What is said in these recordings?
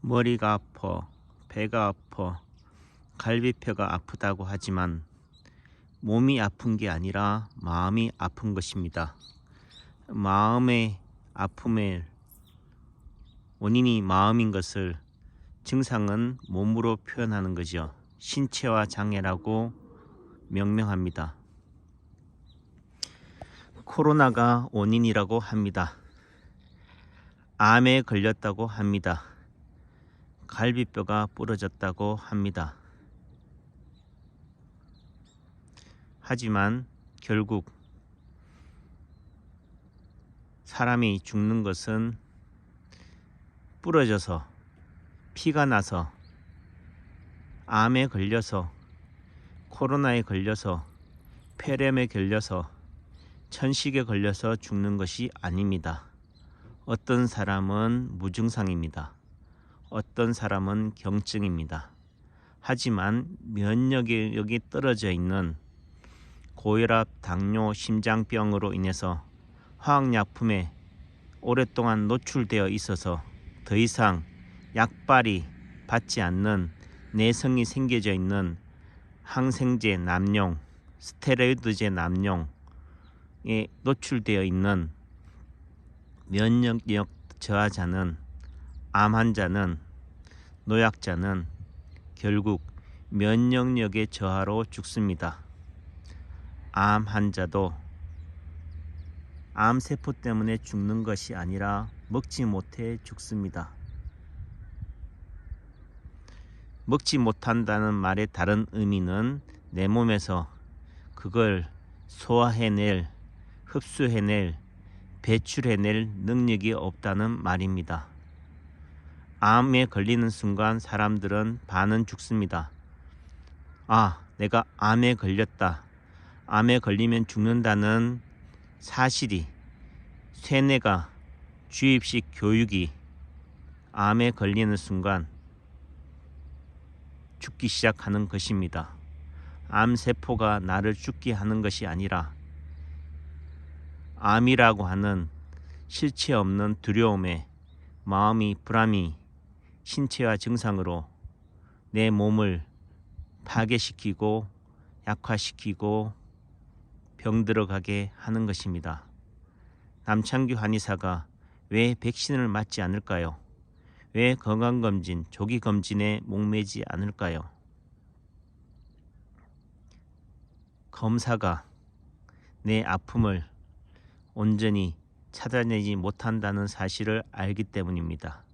머리가 아파, 배가 아파, 갈비뼈가 아프다고 하지만 몸이 아픈 게 아니라 마음이 아픈 것입니다. 마음의 아픔의 원인이 마음인 것을 증상은 몸으로 표현하는 거죠. 신체화 장애라고 명명합니다. 코로나가 원인이라고 합니다. 암에 걸렸다고 합니다. 갈비뼈가 부러졌다고 합니다. 하지만 결국 사람이 죽는 것은 부러져서, 피가 나서, 암에 걸려서, 코로나에 걸려서, 폐렴에 걸려서, 천식에 걸려서 죽는 것이 아닙니다. 어떤 사람은 무증상입니다. 어떤 사람은 경증입니다. 하지만 면역력이 떨어져 있는 고혈압, 당뇨, 심장병으로 인해서 화학약품에 오랫동안 노출되어 있어서 더 이상 약발이 받지 않는 내성이 생겨져 있는 항생제 남용, 스테로이드제 남용에 노출되어 있는 면역력 저하자는, 암 환자는, 노약자는 결국 면역력의 저하로 죽습니다. 암 환자도 암세포 때문에 죽는 것이 아니라 먹지 못해 죽습니다. 먹지 못한다는 말의 다른 의미는 내 몸에서 그걸 소화해낼, 흡수해낼, 배출해낼 능력이 없다는 말입니다. 암에 걸리는 순간 사람들은 반은 죽습니다. 아, 내가 암에 걸렸다. 암에 걸리면 죽는다는 사실이, 세뇌가, 주입식 교육이 암에 걸리는 순간 죽기 시작하는 것입니다. 암세포가 나를 죽게 하는 것이 아니라 암이라고 하는 실체 없는 두려움에 마음이 불안이 신체화 증상으로 내 몸을 파괴시키고 약화시키고 병들어가게 하는 것입니다. 남창규 한의사가 왜 백신을 맞지 않을까요? 왜 건강검진, 조기검진에 목매지 않을까요? 검사가 내 아픔을 온전히 찾아내지 못한다는 사실을 알기 때문입니다.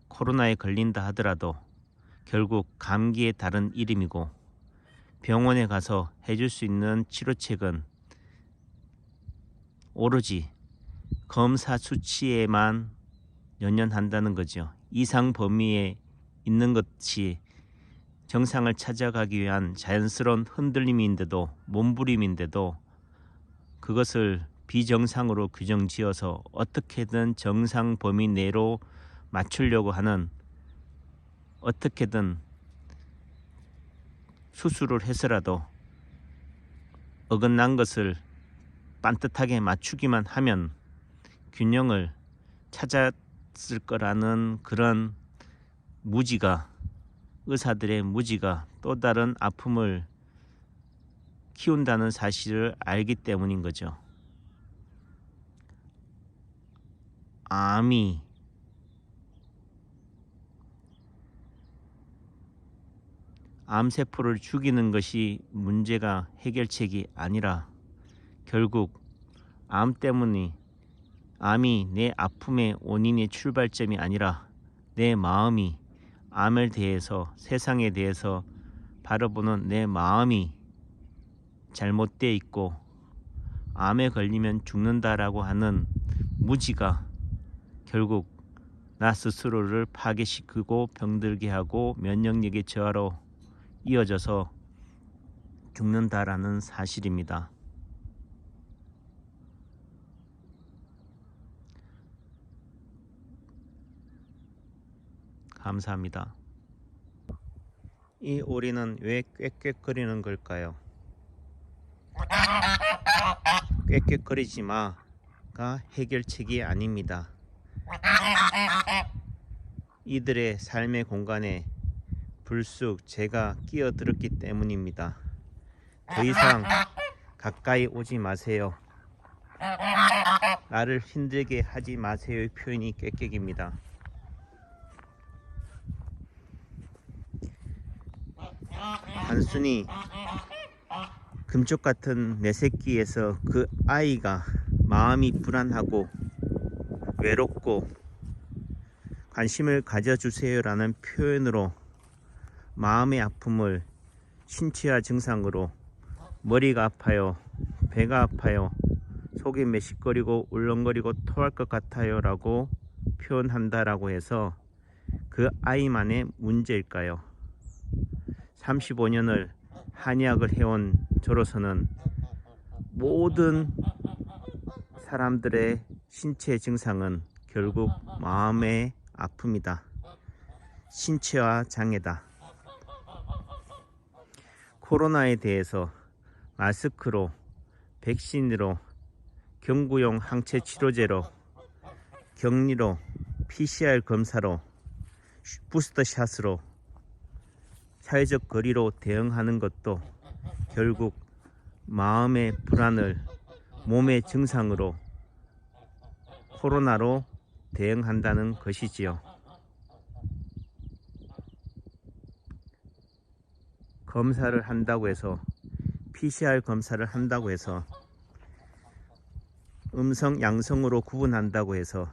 코로나에 걸린다 하더라도 결국 감기의 다른 이름이고, 병원에 가서 해줄 수 있는 치료책은 오로지 검사 수치에만 연연한다는 거죠. 이상 범위에 있는 것이 정상을 찾아가기 위한 자연스러운 흔들림인데도, 몸부림인데도 그것을 비정상으로 규정지어서 어떻게든 정상 범위 내로 맞추려고 하는, 어떻게든 수술을 해서라도 어긋난 것을 반듯하게 맞추기만 하면 균형을 찾았을 거라는 그런 무지가, 의사들의 무지가 또 다른 아픔을 키운다는 사실을 알기 때문인 거죠. 암이 암세포를 죽이는 것이 문제가 해결책이 아니라 결국 암 때문에, 암이 내 아픔의 원인의 출발점이 아니라 내 마음이 암에 대해서, 세상에 대해서 바라보는 내 마음이 잘못되어 있고, 암에 걸리면 죽는다라고 하는 무지가 결국 나 스스로를 파괴시키고 병들게 하고 면역력의 저하로 이어져서 죽는다라는 사실입니다. 감사합니다. 이 오리는 왜 꽥꽥거리는 걸까요? 꽥꽥거리지 마가 해결책이 아닙니다. 이들의 삶의 공간에 불쑥 제가 끼어들었기 때문입니다. 더 이상 가까이 오지 마세요. 나를 힘들게 하지 마세요의 표현이 꾀꾀입니다. 단순히 금쪽 같은 내 새끼에서 그 아이가 마음이 불안하고 외롭고 관심을 가져주세요라는 표현으로 마음의 아픔을 신체화 증상으로 머리가 아파요, 배가 아파요, 속이 메식거리고 울렁거리고 토할 것 같아요 라고 표현한다라고 해서 그 아이만의 문제일까요? 35년을 한의학을 해온 저로서는 모든 사람들의 신체 증상은 결국 마음의 아픔이다. 신체화 장애다. 코로나에 대해서 마스크로, 백신으로, 경구용 항체 치료제로, 격리로, PCR 검사로, 부스터샷으로, 사회적 거리로 대응하는 것도 결국 마음의 불안을 몸의 증상으로 코로나로 대응한다는 것이지요. 검사를 한다고 해서 PCR 검사를 한다고 해서 음성 양성으로 구분한다고 해서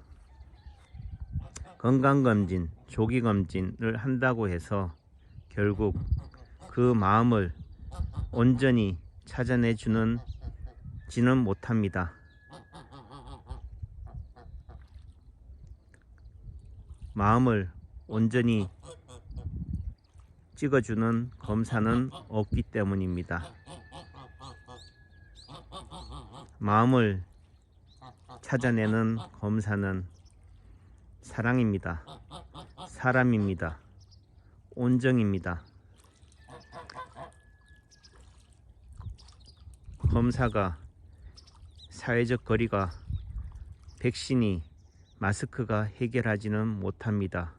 건강검진, 조기검진을 한다고 해서 결국 그 마음을 온전히 찾아내지는 못합니다. 마음을 온전히 찍어주는 검사는 없기 때문입니다. 마음을 찾아내는 검사는 사랑입니다. 사람입니다. 온정입니다. 검사가, 사회적 거리가, 백신이, 마스크가 해결하지는 못합니다.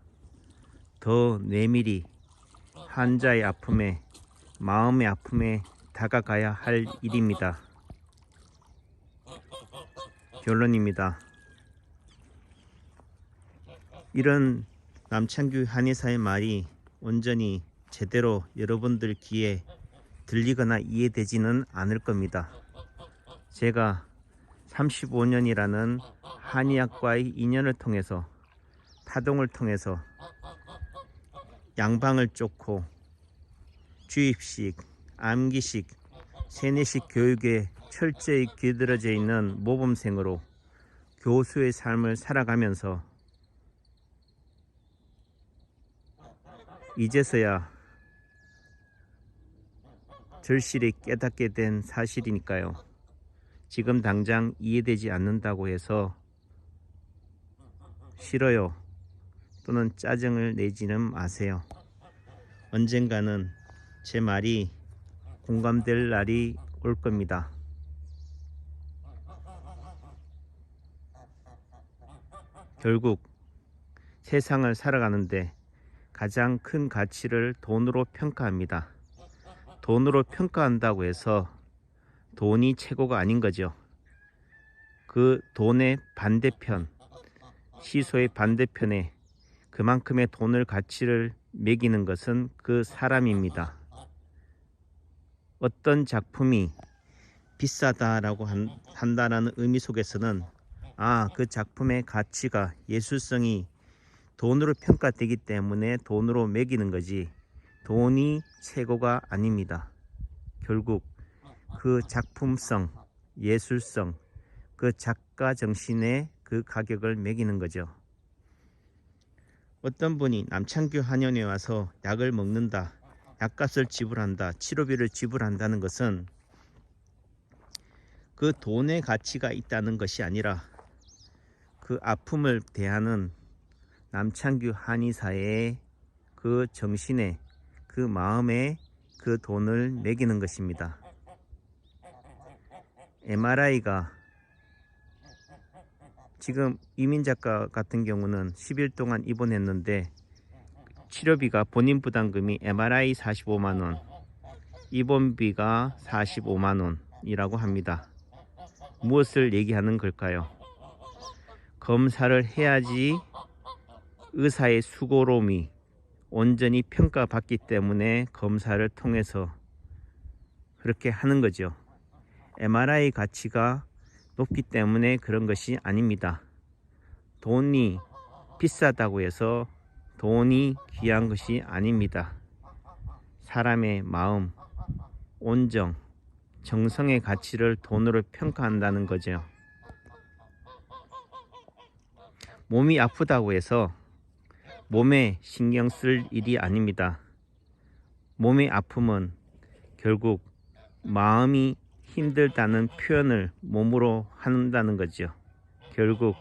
더 내밀히 환자의 아픔에, 마음의 아픔에 다가가야 할 일입니다. 결론입니다. 이런 남창규 한의사의 말이 온전히 제대로 여러분들 귀에 들리거나 이해되지는 않을 겁니다. 제가 35년이라는 한의학과의 인연을 통해서, 타동을 통해서 양방을 쫓고 주입식, 암기식, 세뇌식 교육에 철저히 길들여져 있는 모범생으로 교수의 삶을 살아가면서 이제서야 절실히 깨닫게 된 사실이니까요. 지금 당장 이해되지 않는다고 해서 싫어요 또는 짜증을 내지는 마세요. 언젠가는 제 말이 공감될 날이 올 겁니다. 결국 세상을 살아가는데 가장 큰 가치를 돈으로 평가합니다. 돈으로 평가한다고 해서 돈이 최고가 아닌 거죠. 그 돈의 반대편, 시소의 반대편에 그만큼의 돈을 가치를 매기는 것은 그 사람입니다. 어떤 작품이 비싸다라고 한다는 의미 속에서는 그 작품의 가치가, 예술성이 돈으로 평가되기 때문에 돈으로 매기는 거지 돈이 최고가 아닙니다. 결국 그 작품성, 예술성, 그 작가 정신의 그 가격을 매기는 거죠. 어떤 분이 남창규 한의원에 와서 약을 먹는다, 약값을 지불한다, 치료비를 지불한다는 것은 그 돈의 가치가 있다는 것이 아니라 그 아픔을 대하는 남창규 한의사의 그 정신에, 그 마음에 그 돈을 매기는 것입니다. MRI가 지금 이민 작가 같은 경우는 10일 동안 입원했는데 치료비가 본인 부담금이 MRI 45만원, 입원비가 45만원이라고 합니다. 무엇을 얘기하는 걸까요? 검사를 해야지 의사의 수고로움이 온전히 평가받기 때문에 검사를 통해서 그렇게 하는 거죠. MRI 가치가 높기 때문에 그런 것이 아닙니다. 돈이 비싸다고 해서 돈이 귀한 것이 아닙니다. 사람의 마음, 온정, 정성의 가치를 돈으로 평가한다는 거죠. 몸이 아프다고 해서 몸에 신경 쓸 일이 아닙니다. 몸의 아픔은 결국 마음이 힘들다는 표현을 몸으로 한다는 거죠. 결국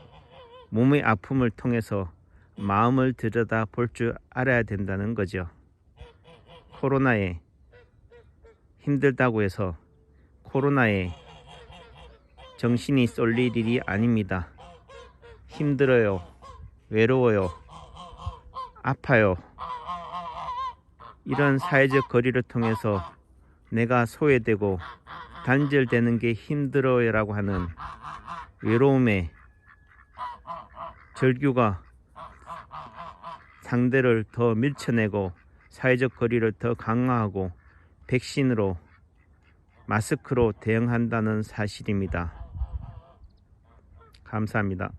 몸의 아픔을 통해서 마음을 들여다 볼 줄 알아야 된다는 거죠. 코로나에 힘들다고 해서 코로나에 정신이 쏠릴 일이 아닙니다. 힘들어요, 외로워요, 아파요. 이런 사회적 거리를 통해서 내가 소외되고 단절되는 게 힘들어요 라고 하는 외로움에 절규가 상대를 더 밀쳐내고 사회적 거리를 더 강화하고 백신으로 마스크로 대응한다는 사실입니다. 감사합니다.